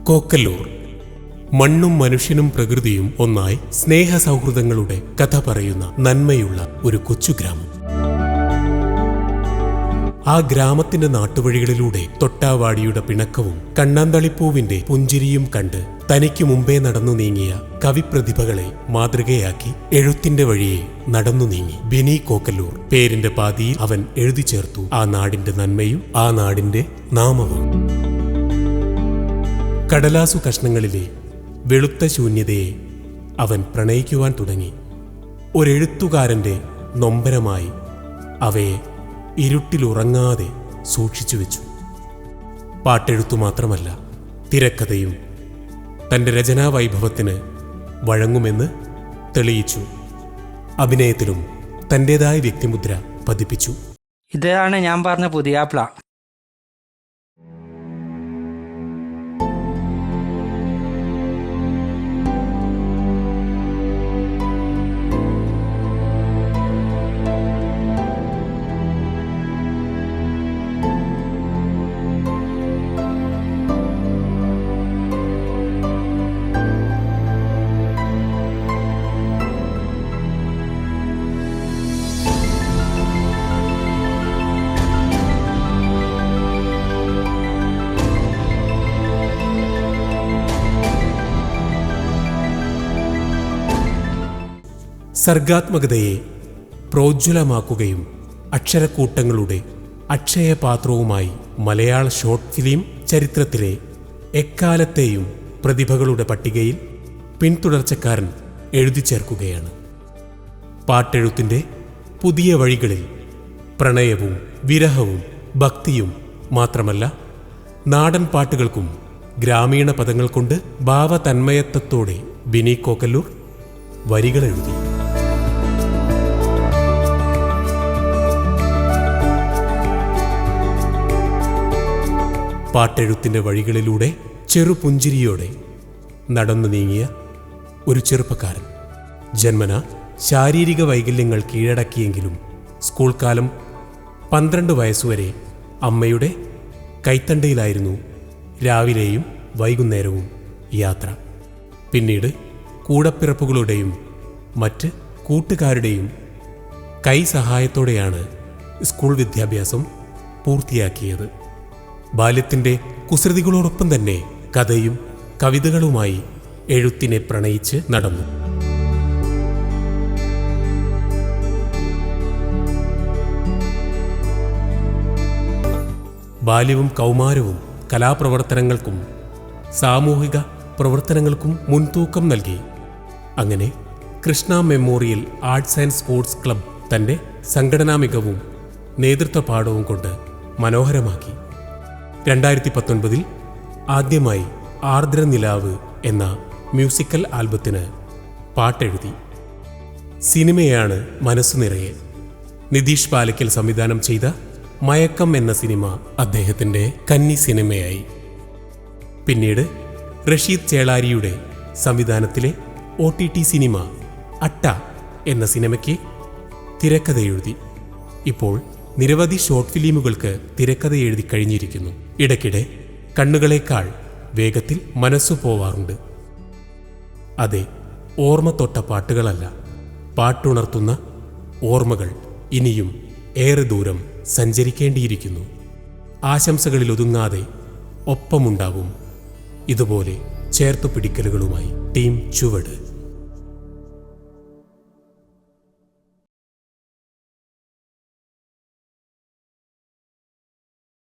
കോക്കല്ലൂർ. മണ്ണും മനുഷ്യനും പ്രകൃതിയും ഒന്നായി സ്നേഹ സൗഹൃദങ്ങളുടെ കഥ പറയുന്ന നന്മയുള്ള ഒരു കൊച്ചു ഗ്രാമം. ആ ഗ്രാമത്തിന്റെ നാട്ടുവഴികളിലൂടെ തൊട്ടാവാടിയുടെ പിണക്കവും കണ്ണാന്തളിപ്പൂവിന്റെ പുഞ്ചിരിയും കണ്ട് തനിക്ക് മുമ്പേ നടന്നു നീങ്ങിയ കവിപ്രതിഭകളെ മാതൃകയാക്കി എഴുത്തിന്റെ വഴിയെ നടന്നു നീങ്ങി ബിനി കോക്കല്ലൂർ. പേരിന്റെ പാതിയിൽ അവൻ എഴുതി ചേർത്തു ആ നാടിന്റെ നന്മയും ആ നാടിന്റെ നാമവും. കടലാസു കഷ്ണങ്ങളിലെ വെളുത്ത ശൂന്യതയെ അവൻ പ്രണയിക്കുവാൻ തുടങ്ങി. ഒരെഴുത്തുകാരന്റെ നൊമ്പരമായി അവയെ ഇരുട്ടിലുറങ്ങാതെ സൂക്ഷിച്ചു വെച്ചു. പാട്ടെഴുത്തു മാത്രമല്ല, തിരക്കഥയും തൻ്റെ രചനാവൈഭവത്തിന് വഴങ്ങുമെന്ന് തെളിയിച്ചു. അഭിനയത്തിലും തൻ്റെതായ വ്യക്തിമുദ്ര പതിപ്പിച്ചു. ഇതാണ് ഞാൻ പറഞ്ഞ പുതിയാപ്ല. സർഗാത്മകതയെ പ്രോജ്വലമാക്കുകയും അക്ഷരക്കൂട്ടങ്ങളുടെ അക്ഷയപാത്രവുമായി മലയാള ഷോർട്ട് ഫിലിം ചരിത്രത്തിലെ എക്കാലത്തെയും പ്രതിഭകളുടെ പട്ടികയിൽ പിന്തുടർച്ചക്കാരൻ എഴുതി ചേർക്കുകയാണ്. പാട്ടെഴുത്തിൻ്റെ പുതിയ വഴികളിൽ പ്രണയവും വിരഹവും ഭക്തിയും മാത്രമല്ല, നാടൻ പാട്ടുകൾക്കും ഗ്രാമീണ പദങ്ങൾ കൊണ്ട് ഭാവതന്മയത്വത്തോടെ ബിനി കോക്കല്ലൂർ വരികളെഴുതി. പാട്ടെഴുത്തിൻ്റെ വഴികളിലൂടെ ചെറുപുഞ്ചിരിയോടെ നടന്നു നീങ്ങിയ ഒരു ചെറുപ്പക്കാരൻ. ജന്മന ശാരീരിക വൈകല്യങ്ങൾ കീഴടക്കിയെങ്കിലും സ്കൂൾ കാലം 12 വയസ്സുവരെ അമ്മയുടെ കൈത്തണ്ടയിലായിരുന്നു രാവിലെയും വൈകുന്നേരവും യാത്ര. പിന്നീട് കൂടപ്പിറപ്പുകളുടെയും മറ്റ് കൂട്ടുകാരുടെയും കൈസഹായത്തോടെയാണ് സ്കൂൾ വിദ്യാഭ്യാസം പൂർത്തിയാക്കിയത്. ബാല്യത്തിൻ്റെ കുസൃതികളോടൊപ്പം തന്നെ കഥയും കവിതകളുമായി എഴുത്തിനെ പ്രണയിച്ച് നടന്നു. ബാല്യവും കൗമാരവും കലാപ്രവർത്തനങ്ങൾക്കും സാമൂഹിക പ്രവർത്തനങ്ങൾക്കും മുൻതൂക്കം നൽകി. അങ്ങനെ Krishna memorial arts and sports club തൻ്റെ സംഘടനാ മികവും നേതൃത്വ പാഠവും കൊണ്ട് മനോഹരമാക്കി. 2019 ആദ്യമായി ആർദ്രനിലാവ് എന്ന മ്യൂസിക്കൽ ആൽബത്തിന് പാട്ടെഴുതി. സിനിമയാണ് മനസ്സു നിറയെ. നിതീഷ് പാലക്കൽ സംവിധാനം ചെയ്ത മയക്കം എന്ന സിനിമ അദ്ദേഹത്തിൻ്റെ കന്നി സിനിമയായി. പിന്നീട് റഷീദ് ചേളാരിയുടെ സംവിധാനത്തിലെ OTT സിനിമ അട്ട എന്ന സിനിമയ്ക്ക് തിരക്കഥ എഴുതി. ഇപ്പോൾ നിരവധി ഷോർട്ട് ഫിലിമുകൾക്ക് തിരക്കഥ എഴുതി കഴിഞ്ഞിരിക്കുന്നു. ഇടയ്ക്കിടെ കണ്ണുകളേക്കാൾ വേഗത്തിൽ മനസ്സു പോവാറുണ്ട്. അതെ, ഓർമ്മ തൊട്ട പാട്ടുകളല്ല, പാട്ടുണർത്തുന്ന ഓർമ്മകൾ ഇനിയും ഏറെ ദൂരം സഞ്ചരിക്കേണ്ടിയിരിക്കുന്നു. ആശംസകളിൽ ഒതുങ്ങാതെ ഒപ്പമുണ്ടാവും ഇതുപോലെ ചേർത്തു പിടിക്കലുകളുമായി ടീം ചുവട്.